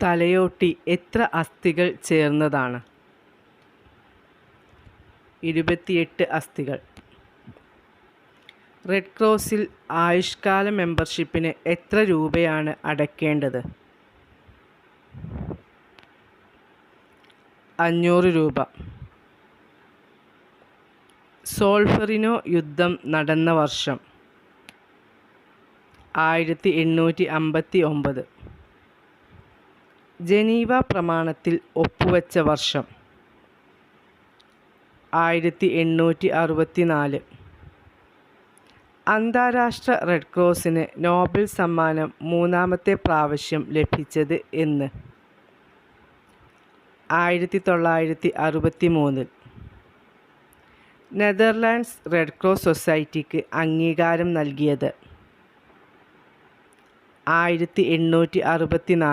തലയോട്ടി എത്ര അസ്ഥികൾ ചേർന്നതാണ്? 28 അസ്ഥികൾ. റെഡ് ക്രോസിൽ ആയുഷ്കാല മെമ്പർഷിപ്പിന് എത്ര രൂപയാണ് അടയ്ക്കേണ്ടത്? 500 രൂപ. സോൾഫെറിനോ യുദ്ധം നടന്ന വർഷം? 1859. ജനീവ പ്രമാണത്തിൽ ഒപ്പുവെച്ച വർഷം? 1864. അന്താരാഷ്ട്ര റെഡ് ക്രോസിന് നോബൽ സമ്മാനം മൂന്നാമത്തെ പ്രാവശ്യം ലഭിച്ചത് എന്ന്? 1963. നെതർലാൻഡ്സ് റെഡ് ക്രോസ് സൊസൈറ്റിക്ക് അംഗീകാരം നൽകിയത്? 1864.